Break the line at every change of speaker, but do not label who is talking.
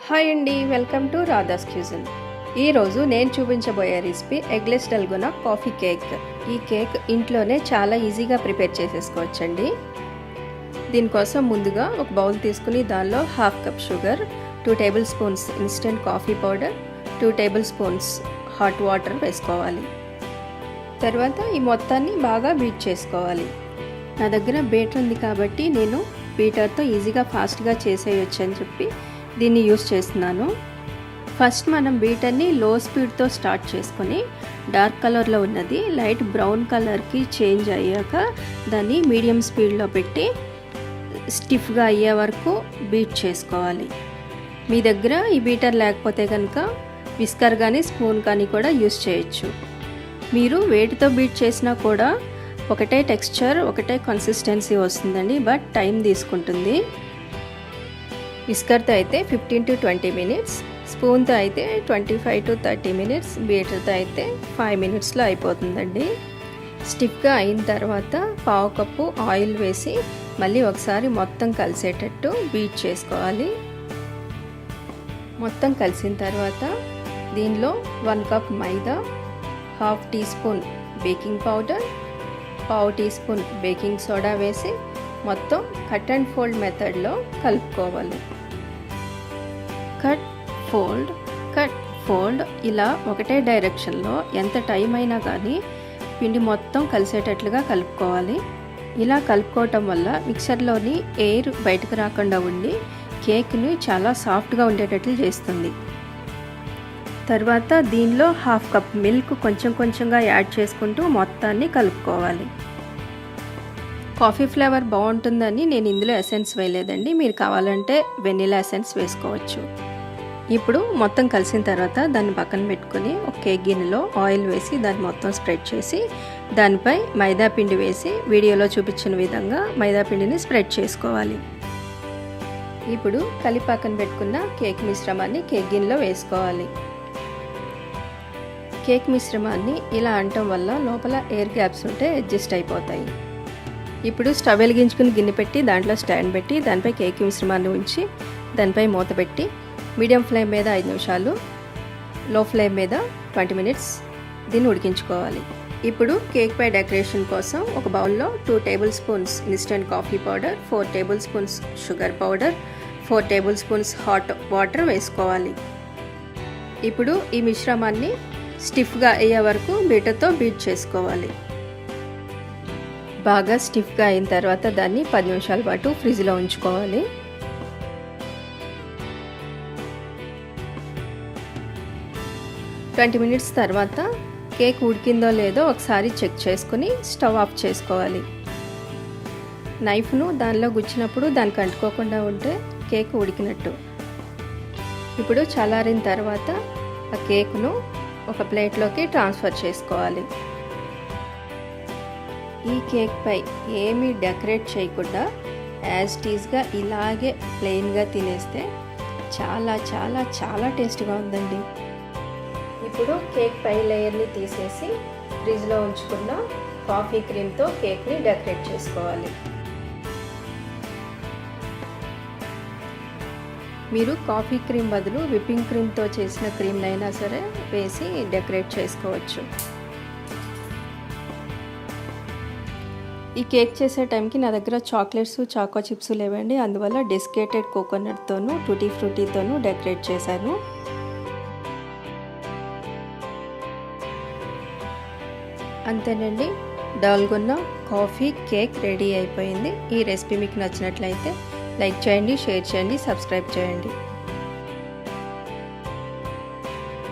Hi అండి, welcome to Radha's cuisine. ఈరోజు నేను చూపించబోయే recipe eggless dalgona coffee cake. ఈ కేక్ ఇంట్లోనే చాలా ఈజీగా ప్రిపేర్ చేసేసుకోవచ్చండి. దీనికోసం ముందుగా ఒక బౌల్ తీసుకుని దానిలో 1/2 cup sugar, 2 table spoons instant coffee powder, 2 table spoons hot water వేసుకోవాలి. తర్వాత ఈ మొత్తాన్ని బాగా బీట్ చేసుకోవాలి. నా దగ్గర బీటర్ ఉంది కాబట్టి నేను బీటర్తో ఈజీగా ఫాస్ట్గా చేసేయచ్చు అని చెప్పి దీన్ని యూస్ చేస్తున్నాను. ఫస్ట్ మనం బీటర్ని లో స్పీడ్తో స్టార్ట్ చేసుకొని డార్క్ కలర్లో ఉన్నది లైట్ బ్రౌన్ కలర్కి చేంజ్ అయ్యాక దాన్ని మీడియం స్పీడ్లో పెట్టి స్టిఫ్గా అయ్యే వరకు బీట్ చేసుకోవాలి. మీ దగ్గర ఈ బీటర్ లేకపోతే కనుక విస్కర్ కానీ స్పూన్ కానీ కూడా యూస్ చేయొచ్చు. మీరు వేటితో బీట్ చేసినా కూడా ఒకటే టెక్స్చర్, ఒకటే కన్సిస్టెన్సీ వస్తుందండి, బట్ టైం తీసుకుంటుంది. విస్కర్తో అయితే 15 to 20 మినిట్స్, స్పూన్తో అయితే 25 to 30 మినిట్స్, బీటర్తో అయితే 5 మినిట్స్లో అయిపోతుందండి. స్టిఫ్గా అయిన తర్వాత 1/2 కప్పు ఆయిల్ వేసి మళ్ళీ ఒకసారి మొత్తం కలిసేటట్టు బీట్ చేసుకోవాలి. మొత్తం కలిసిన తర్వాత దీనిలో 1 cup maida, 1/2 teaspoon baking powder, 1/2 teaspoon baking soda వేసి మొత్తం కట్ అండ్ ఫోల్డ్ మెథడ్లో కలుపుకోవాలి. కట్ ఫోల్డ్ ఇలా ఒకటే డైరెక్షన్లో ఎంత టైం అయినా కానీ పిండి మొత్తం కలిసేటట్లుగా కలుపుకోవాలి. ఇలా కలుపుకోవటం వల్ల మిక్సర్లోని ఎయిర్ బయటకు రాకుండా ఉండి కేక్ని చాలా సాఫ్ట్గా ఉండేటట్లు చేస్తుంది. తర్వాత దీనిలో 1/2 కప్ మిల్క్ కొంచెం కొంచెంగా యాడ్ చేసుకుంటూ మొత్తాన్ని కలుపుకోవాలి. కాఫీ ఫ్లేవర్ బాగుంటుందని నేను ఇందులో ఎసెన్స్ వేయలేదండి, మీరు కావాలంటే వెనిలా ఎసెన్స్ వేసుకోవచ్చు. ఇప్పుడు మొత్తం కలిసిన తర్వాత దాన్ని పక్కన పెట్టుకొని ఒక కేక్ గిన్నెలో ఆయిల్ వేసి దాన్ని మొత్తం స్ప్రెడ్ చేసి దానిపై మైదా పిండి వేసి వీడియోలో చూపించిన విధంగా మైదా పిండిని స్ప్రెడ్ చేసుకోవాలి. ఇప్పుడు కలిపి పక్కన పెట్టుకున్న కేక్ మిశ్రమాన్ని కేక్ గిన్నెలో వేసుకోవాలి. కేక్ మిశ్రమాన్ని ఇలా అనటం వల్ల లోపల ఎయిర్ గ్యాప్స్ ఉంటే అడ్జస్ట్ అయిపోతాయి. ఇప్పుడు స్టవ్ వెలిగించుకుని గిన్నె పెట్టి దాంట్లో స్టాండ్ పెట్టి దానిపై కేక్ మిశ్రమాన్ని ఉంచి దానిపై మూత పెట్టి మీడియం ఫ్లేమ్ మీద 5 నిమిషాలు, లో ఫ్లేమ్ మీద 20 మినిట్స్ దీన్ని ఉడికించుకోవాలి. ఇప్పుడు కేక్ పై డెకరేషన్ కోసం ఒక బౌల్లో 2 table spoons instant coffee powder, 4 table spoons sugar powder, 4 table spoons hot water వేసుకోవాలి. ఇప్పుడు ఈ మిశ్రమాన్ని స్టిఫ్గా అయ్యే వరకు బీటర్తో బీట్ చేసుకోవాలి. బాగా స్టిఫ్గా అయిన తర్వాత దాన్ని 10 నిమిషాల పాటు ఫ్రిడ్జ్లో ఉంచుకోవాలి. ట్వంటీ మినిట్స్ తర్వాత కేక్ ఉడికిందో లేదో ఒకసారి చెక్ చేసుకుని స్టవ్ ఆఫ్ చేసుకోవాలి. నైఫ్ను దానిలో గుచ్చినప్పుడు దానికి అంటుకోకుండా ఉంటే కేక్ ఉడికినట్టు. ఇప్పుడు చల్లారిన తర్వాత ఆ కేక్ను ఒక ప్లేట్లోకి ట్రాన్స్ఫర్ చేసుకోవాలి. ఈ కేక్ పై ఏమీ డెకరేట్ చేయకుండా యాజ్ టీజ్గా ఇలాగే ప్లెయిన్గా తినేస్తే చాలా చాలా చాలా టేస్ట్గా ఉందండి. ఇప్పుడు కేక్ పై లేయర్ని తీసేసి ఫ్రిడ్జ్లో ఉంచుకున్న కాఫీ క్రీమ్తో కేక్ని డెకరేట్ చేసుకోవాలి. మీరు కాఫీ క్రీమ్ బదులు విప్పింగ్ క్రీమ్తో చేసిన క్రీమ్నైనా సరే వేసి డెకరేట్ చేసుకోవచ్చు. ఈ కేక్ చేసే టైంకి నా దగ్గర చాక్లెట్స్, చాకో చిప్స్ లేవండి, అందువల్ల డెస్కేటెడ్ కోకోనట్తోనూ టూటీ ఫ్రూటీతోనూ డెకరేట్ చేశాను. అంతేనండి, డాల్గోనా కాఫీ కేక్ రెడీ అయిపోయింది. ఈ రెసిపీ మీకు నచ్చినట్లయితే లైక్ చేయండి, షేర్ చేయండి, సబ్స్క్రైబ్ చేయండి.